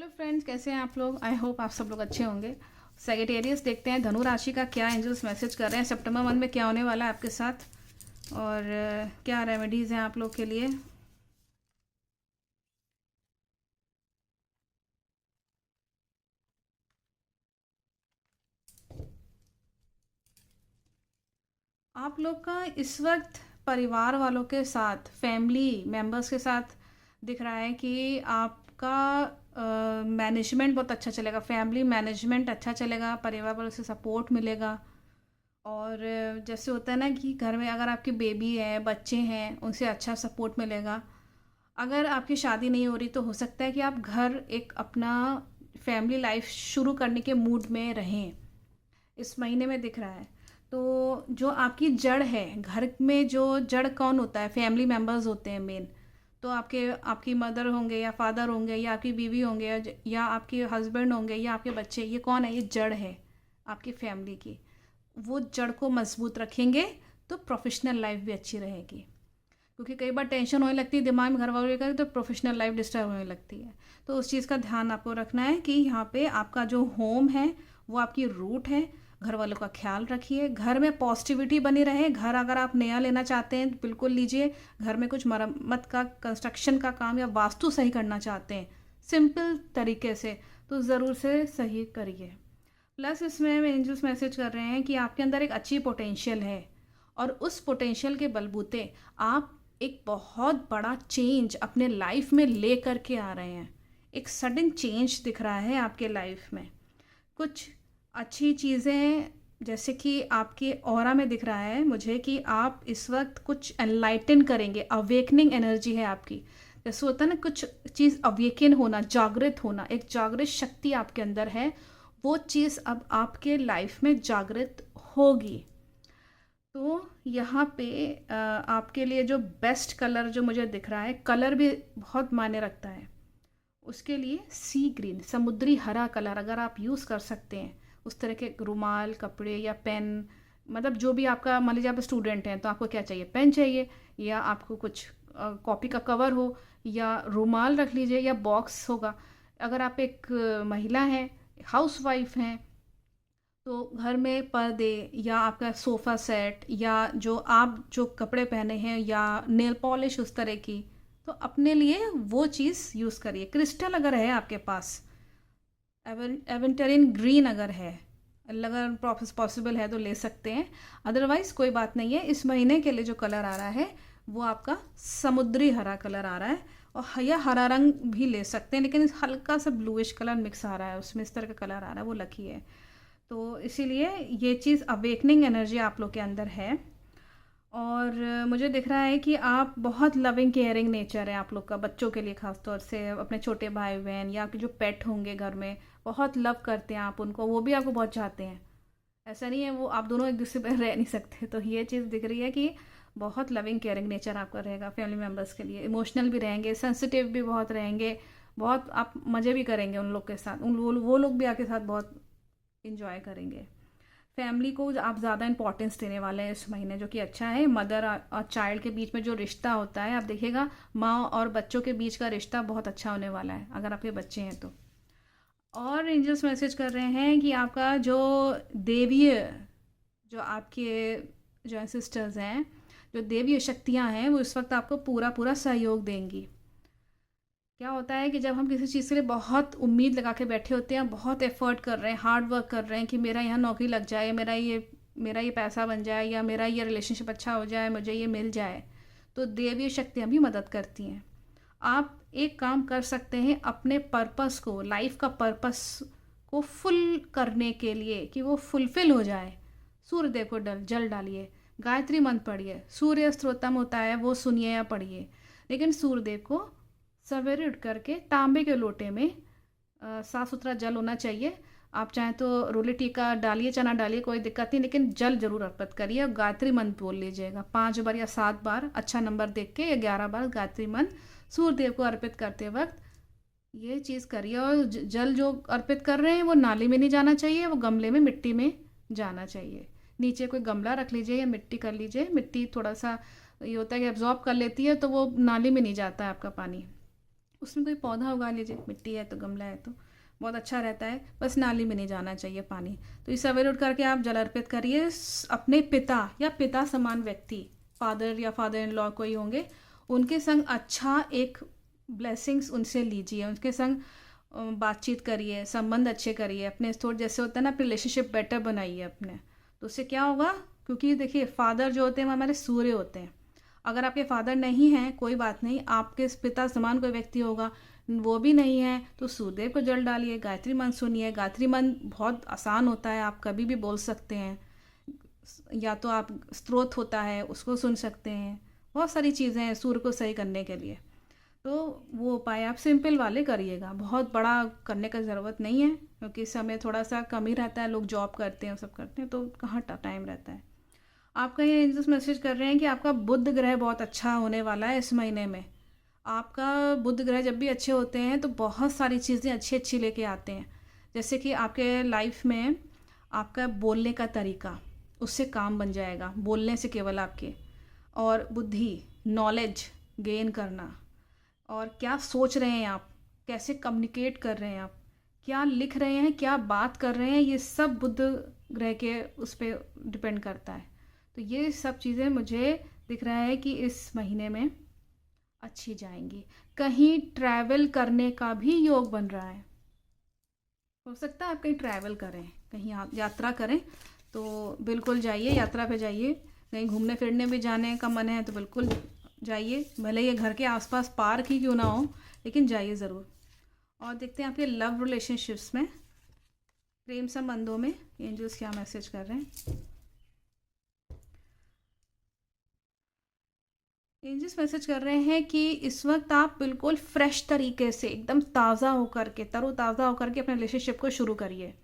Hello friends, कैसे हैं आप लोग। आई होप आप सब लोग अच्छे होंगे। सेजिटेरियस देखते हैं धनु राशि का क्या एंजल्स मैसेज कर रहे हैं सितंबर मंथ में, क्या होने वाला है आपके साथ और क्या रेमेडीज़ हैं आप लोग के लिए। आप लोग का इस वक्त परिवार वालों के साथ, फैमिली मेम्बर्स के साथ दिख रहा है कि आपका मैनेजमेंट बहुत अच्छा चलेगा। फैमिली मैनेजमेंट अच्छा चलेगा, परिवार वालों से सपोर्ट मिलेगा। और जैसे होता है ना कि घर में अगर आपकी बेबी है, बच्चे हैं, उनसे अच्छा सपोर्ट मिलेगा। अगर आपकी शादी नहीं हो रही तो हो सकता है कि आप घर एक अपना फैमिली लाइफ शुरू करने के मूड में रहें, इस महीने में दिख रहा है। तो जो आपकी जड़ है, घर में जो जड़ कौन होता है, फैमिली मेम्बर्स होते हैं मेन। तो आपकी मदर होंगे या फादर होंगे या आपकी बीवी होंगे या आपके हस्बैंड होंगे या आपके बच्चे, ये कौन है, ये जड़ है आपकी फैमिली की। वो जड़ को मजबूत रखेंगे तो प्रोफेशनल लाइफ भी अच्छी रहेगी। क्योंकि कई बार टेंशन होने लगती है दिमाग में घर वालों का, तो प्रोफेशनल लाइफ डिस्टर्ब होने लगती है। तो उस चीज़ का ध्यान आपको रखना है कि यहाँ पे आपका जो होम है वो आपकी रूट है। घर वालों का ख्याल रखिए, घर में पॉजिटिविटी बनी रहे। घर अगर आप नया लेना चाहते हैं तो बिल्कुल लीजिए। घर में कुछ मरम्मत का, कंस्ट्रक्शन का काम या वास्तु सही करना चाहते हैं सिंपल तरीके से, तो ज़रूर से सही करिए। प्लस इसमें एंजल्स मैसेज कर रहे हैं कि आपके अंदर एक अच्छी पोटेंशियल है और उस पोटेंशियल के बलबूते आप एक बहुत बड़ा चेंज अपने लाइफ में ले करके आ रहे हैं। एक सडन चेंज दिख रहा है आपके लाइफ में। कुछ अच्छी चीज़ें, जैसे कि आपके ऑरा में दिख रहा है मुझे कि आप इस वक्त कुछ एनलाइटन करेंगे। अवेकनिंग एनर्जी है आपकी। जैसे होता है ना, कुछ चीज़ अवेकन होना, जागृत होना, एक जागृत शक्ति आपके अंदर है। वो चीज़ अब आपके लाइफ में जागृत होगी। तो यहाँ पे आपके लिए जो बेस्ट कलर जो मुझे दिख रहा है, कलर भी बहुत मायने रखता है। उसके लिए सी ग्रीन, समुद्री हरा कलर अगर आप यूज़ कर सकते हैं, उस तरह के रुमाल, कपड़े या पेन, मतलब जो भी आपका, मान लीजिए आप स्टूडेंट हैं तो आपको क्या चाहिए, पेन चाहिए, या आपको कुछ कॉपी का कवर हो, या रुमाल रख लीजिए, या बॉक्स होगा। अगर आप एक महिला हैं, हाउस वाइफ हैं, तो घर में पर्दे या आपका सोफ़ा सेट या जो कपड़े पहने हैं या नेल पॉलिश उस तरह की, तो अपने लिए वो चीज़ यूज़ करिए। क्रिस्टल अगर है आपके पास, एवेंटरिन ग्रीन अगर है, अगर पॉसिबल है तो ले सकते हैं। अदरवाइज़ कोई बात नहीं है। इस महीने के लिए जो कलर आ रहा है वो आपका समुद्री हरा कलर आ रहा है, और या हरा रंग भी ले सकते हैं, लेकिन हल्का सा ब्लूइश कलर मिक्स आ रहा है उसमें, इस तरह का कलर आ रहा है, वो लकी है। तो इसीलिए ये चीज़ अवेकनिंग एनर्जी आप लोग के अंदर है। और मुझे दिख रहा है कि आप बहुत लविंग केयरिंग नेचर है आप लोग का, बच्चों के लिए ख़ास तौर से, अपने छोटे भाई बहन या आपके जो पेट होंगे घर में, बहुत लव करते हैं आप उनको, वो भी आपको बहुत चाहते हैं। ऐसा नहीं है वो आप दोनों एक दूसरे पर रह नहीं सकते। तो ये चीज़ दिख रही है कि बहुत लविंग केयरिंग नेचर आपका रहेगा फैमिली मेम्बर्स के लिए। इमोशनल भी रहेंगे, सेंसिटिव भी बहुत रहेंगे, बहुत आप मज़े भी करेंगे उन लोग के साथ, वो लोग भी आपके साथ बहुत इंजॉय करेंगे। फैमिली को आप ज़्यादा इंपॉर्टेंस देने वाले हैं इस महीने, जो कि अच्छा है। मदर और चाइल्ड के बीच में जो रिश्ता होता है, आप देखिएगा माँ और बच्चों के बीच का रिश्ता बहुत अच्छा होने वाला है अगर आपके बच्चे हैं तो। और एंजल्स मैसेज कर रहे हैं कि आपका जो देवीय, जो आपके जो सिस्टर्स हैं, जो देवीय शक्तियाँ हैं, वो इस वक्त आपको पूरा पूरा सहयोग देंगी। क्या होता है कि जब हम किसी चीज़ के लिए बहुत उम्मीद लगा के बैठे होते हैं, बहुत एफर्ट कर रहे हैं, हार्ड वर्क कर रहे हैं कि मेरा यहाँ नौकरी लग जाए, मेरा ये पैसा बन जाए, या मेरा ये रिलेशनशिप अच्छा हो जाए, मुझे ये मिल जाए, तो देवीय शक्तियाँ भी मदद करती हैं। आप एक काम कर सकते हैं अपने पर्पस को, लाइफ का पर्पस को फुल करने के लिए, कि वो फुलफिल हो जाए। सूर्यदेव को जल डालिए, गायत्री मंत्र पढ़िए, सूर्य स्त्रोतम होता है वो सुनिए या पढ़िए, लेकिन सूर्यदेव को सवेरे उठ करके तांबे के लोटे में साफ़ सुथरा जल होना चाहिए। आप चाहें तो रोली टीका डालिए, चना डालिए, कोई दिक्कत नहीं, लेकिन जल जरूर अर्पित करिए। और गायत्री मंत्र बोल लीजिएगा 5 बार या 7 बार, अच्छा नंबर देख के, या 11 बार गायत्री मंत्र सूर्यदेव को अर्पित करते वक्त ये चीज़ करिए। और जल जो अर्पित कर रहे हैं वो नाली में नहीं जाना चाहिए, वो गमले में, मिट्टी में जाना चाहिए। नीचे कोई गमला रख लीजिए या मिट्टी कर लीजिए। मिट्टी थोड़ा सा ये होता है कि एब्जॉर्ब कर लेती है, तो वो नाली में नहीं जाता है आपका पानी। उसमें कोई पौधा उगा लीजिए, मिट्टी है तो, गमला है तो बहुत अच्छा रहता है। बस नाली में नहीं जाना चाहिए पानी। तो इस सवेरे उठ करके आप जल अर्पित करिए अपने पिता या पिता समान व्यक्ति, फादर या फादर इन लॉ कोई होंगे, उनके संग अच्छा एक ब्लेसिंग्स उनसे लीजिए, उनके संग बातचीत करिए, संबंध अच्छे करिए, अपने थोड़े जैसे होता है ना, अपने रिलेशनशिप बेटर बनाइए अपने। तो उससे क्या होगा, क्योंकि देखिए फादर जो होते हैं वो हमारे सूर्य होते हैं। अगर आपके फादर नहीं हैं कोई बात नहीं, आपके पिता समान कोई व्यक्ति होगा, वो भी नहीं है तो सूर्यदेव को जल डालिए, गायत्री मंत्र सुनिए। गायत्री मंत्र बहुत आसान होता है, आप कभी भी बोल सकते हैं, या तो आप स्त्रोत होता है उसको सुन सकते हैं। बहुत सारी चीज़ें हैं सूर्य को सही करने के लिए। तो वो उपाय आप सिंपल वाले करिएगा, बहुत बड़ा करने का ज़रूरत नहीं है, क्योंकि समय थोड़ा सा कम ही रहता है, लोग जॉब करते हैं सब करते हैं तो कहाँ टाइम रहता है। आपका ये एंजल्स मैसेज कर रहे हैं कि आपका बुध ग्रह बहुत अच्छा होने वाला है इस महीने में। आपका बुध ग्रह जब भी अच्छे होते हैं तो बहुत सारी चीज़ें अच्छी अच्छी लेके आते हैं। जैसे कि आपके लाइफ में आपका बोलने का तरीका, उससे काम बन जाएगा, बोलने से केवल आपके, और बुद्धि, नॉलेज गेन करना, और क्या सोच रहे हैं आप, कैसे कम्युनिकेट कर रहे हैं आप, क्या लिख रहे हैं, क्या बात कर रहे हैं, ये सब बुध ग्रह के उस पर डिपेंड करता है। तो ये सब चीज़ें मुझे दिख रहा है कि इस महीने में अच्छी जाएंगी। कहीं ट्रैवल करने का भी योग बन रहा है, हो सकता है आप कहीं ट्रैवल करें, कहीं आप यात्रा करें, तो बिल्कुल जाइए, यात्रा पे जाइए। कहीं घूमने फिरने भी जाने का मन है तो बिल्कुल जाइए, भले ये घर के आसपास पार्क ही क्यों ना हो, लेकिन जाइए ज़रूर। और देखते हैं आपके लव रिलेशनशिप्स में, प्रेम संबंधों में एंजल्स क्या मैसेज कर रहे हैं। एंजल्स मैसेज कर रहे हैं कि इस वक्त आप बिल्कुल फ्रेश तरीके से, एकदम ताज़ा होकर के, तरोताज़ा होकर के अपने रिलेशनशिप को शुरू करिए।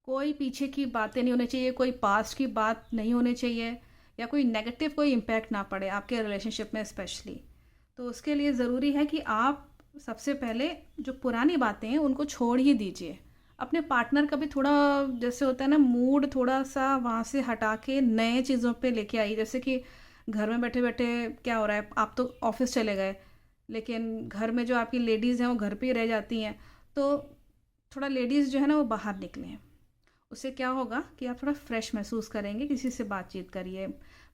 कोई पीछे की बातें नहीं होनी चाहिए, कोई पास्ट की बात नहीं होनी चाहिए, या कोई नेगेटिव कोई इम्पैक्ट ना पड़े आपके रिलेशनशिप में स्पेशली। तो उसके लिए ज़रूरी है कि आप सबसे पहले जो पुरानी बातें हैं उनको छोड़ ही दीजिए। अपने पार्टनर का भी थोड़ा, जैसे होता है ना, मूड थोड़ा सा वहाँ से हटा के नए चीज़ों पे लेके आइए। जैसे कि घर में बैठे बैठे क्या हो रहा है, आप तो ऑफिस चले गए, लेकिन घर में जो आपकी लेडीज़ हैं वो घर पे ही रह जाती हैं, तो थोड़ा लेडीज़ जो है ना वो बाहर निकलें। उससे क्या होगा कि आप थोड़ा फ्रेश महसूस करेंगे। किसी से बातचीत करिए,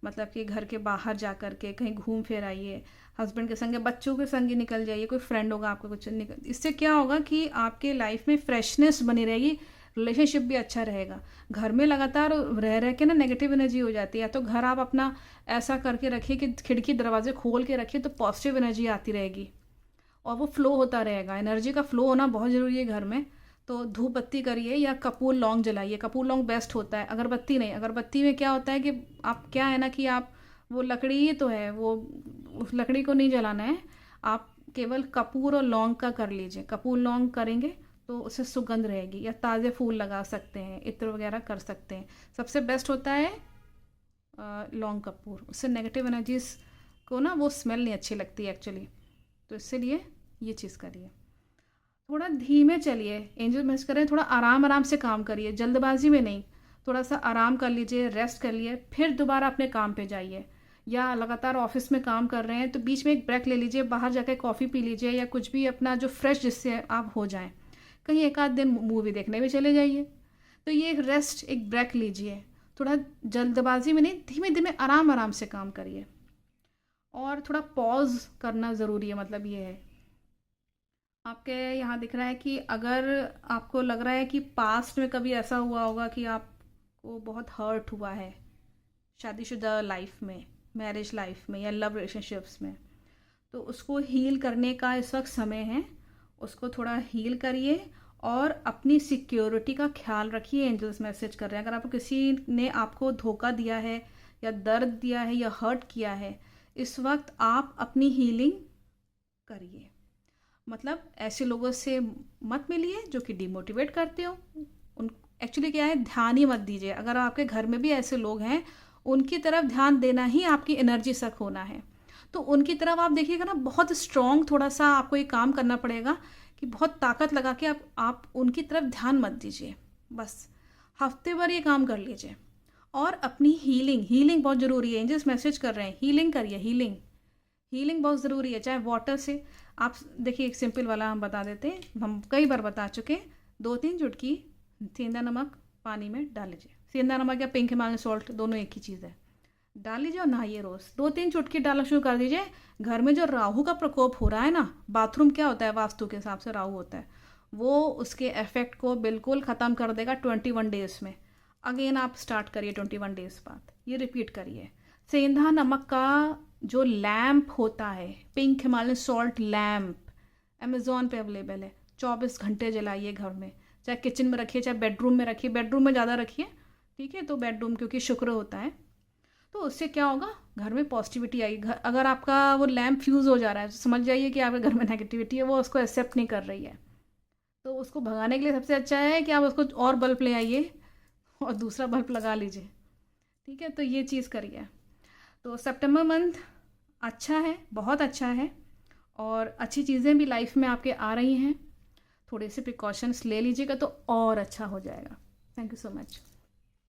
मतलब कि घर के बाहर जा कर के कहीं घूम फिर आइए, हस्बैंड के संग, बच्चों के संग ही निकल जाइए, कोई फ्रेंड होगा आपको कुछ निकल। इससे क्या होगा कि आपके लाइफ में फ्रेशनेस बनी रहेगी, रिलेशनशिप भी अच्छा रहेगा। घर में लगातार रह रह के ना नेगेटिव एनर्जी हो जाती है, तो घर आप अपना ऐसा करके रखिए कि खिड़की दरवाजे खोल के रखिए, तो पॉजिटिव एनर्जी आती रहेगी और वो फ्लो होता रहेगा। एनर्जी का फ्लो होना बहुत ज़रूरी है घर में। तो धूप बत्ती करिए या कपूर लौंग जलाइए, कपूर लौंग बेस्ट होता है। अगरबत्ती नहीं, अगरबत्ती में क्या होता है कि आप क्या है ना कि आप वो लकड़ी ही तो है, वो उस लकड़ी को नहीं जलाना है, आप केवल कपूर और लौंग का कर लीजिए। कपूर लौंग करेंगे तो उससे सुगंध रहेगी, या ताज़े फूल लगा सकते हैं, इत्र वगैरह कर सकते हैं। सबसे बेस्ट होता है लौंग कपूर, उससे नेगेटिव एनर्जीज को ना वो स्मेल नहीं अच्छी लगती एक्चुअली। तो इसलिए ये चीज़ करिए। थोड़ा धीमे चलिए, एंजल मैसेज करें, थोड़ा आराम आराम से काम करिए, जल्दबाजी में नहीं। थोड़ा सा आराम कर लीजिए, रेस्ट कर लिए, फिर दोबारा अपने काम पे जाइए। या लगातार ऑफिस में काम कर रहे हैं तो बीच में एक ब्रेक ले लीजिए, बाहर जाकर कॉफ़ी पी लीजिए, या कुछ भी अपना जो फ्रेश, जिससे आप हो जाएं। कहीं एक आध दिन मूवी देखने भी चले जाइए। तो ये एक रेस्ट, एक ब्रेक लीजिए। थोड़ा जल्दबाजी में नहीं, धीमे धीमे आराम आराम से काम करिए। और थोड़ा पॉज करना ज़रूरी है, मतलब ये है। आपके यहाँ दिख रहा है कि अगर आपको लग रहा है कि पास्ट में कभी ऐसा हुआ होगा कि आपको बहुत हर्ट हुआ है शादीशुदा लाइफ में, मैरिज लाइफ में, या लव रिलेशनशिप्स में, तो उसको हील करने का इस वक्त समय है। उसको थोड़ा हील करिए और अपनी सिक्योरिटी का ख्याल रखिए। एंजल्स मैसेज कर रहे हैं, अगर आपको किसी ने आपको धोखा दिया है या दर्द दिया है या हर्ट किया है, इस वक्त आप अपनी हीलिंग करिए। मतलब ऐसे लोगों से मत मिलिए जो कि डिमोटिवेट करते हो। उन एक्चुअली क्या है, ध्यान ही मत दीजिए। अगर आपके घर में भी ऐसे लोग हैं, उनकी तरफ ध्यान देना ही आपकी एनर्जी सक होना है। तो उनकी तरफ आप देखिएगा ना, बहुत स्ट्रॉन्ग थोड़ा सा आपको ये काम करना पड़ेगा कि बहुत ताकत लगा के आप उनकी तरफ ध्यान मत दीजिए। बस हफ्ते भर ये काम कर लीजिए। और अपनी हीलिंग बहुत ज़रूरी है। एंजल्स मैसेज कर रहे हैं, हीलिंग करिए, हीलिंग। हीलिंग बहुत ज़रूरी है, चाहे वाटर से आप देखिए, एक सिंपल वाला हम बता देते हैं, हम कई बार बता चुके हैं। 2-3 चुटकी सेंधा नमक पानी में डाल लीजिए, सेंधा नमक या पिंक हिमालयन सॉल्ट दोनों एक ही चीज़ है, डाल लीजिए और नहाइए रोज़। 2-3 चुटकी डालना शुरू कर दीजिए। घर में जो राहु का प्रकोप हो रहा है ना, बाथरूम क्या होता है वास्तु के हिसाब से राहु होता है, वो उसके इफेक्ट को बिल्कुल ख़त्म कर देगा 21 डेज़ में। अगेन आप स्टार्ट करिए 21 डेज़ बाद, ये रिपीट करिए। सेंधा नमक का जो लैम्प होता है, pink Himalayan salt lamp, Amazon पे अवेलेबल है, 24 घंटे जलाइए घर में, चाहे किचन में रखिए चाहे बेडरूम में रखिए, बेडरूम में ज़्यादा रखिए, ठीक है, तो बेडरूम क्योंकि शुक्र होता है, तो उससे क्या होगा, घर में पॉजिटिविटी आएगी। घर अगर आपका वो लैम्प फ्यूज़ हो जा रहा है तो समझ जाइए कि आपके घर में नेगेटिविटी है, वो उसको एक्सेप्ट नहीं कर रही है। तो उसको भगाने के लिए सबसे अच्छा है कि आप उसको और बल्ब ले आइए और दूसरा बल्ब लगा लीजिए, ठीक है, तो ये चीज़ करिए। तो सितंबर मंथ अच्छा है, बहुत अच्छा है, और अच्छी चीज़ें भी लाइफ में आपके आ रही हैं। थोड़े से प्रिकॉशंस ले लीजिएगा तो और अच्छा हो जाएगा। Thank you so much.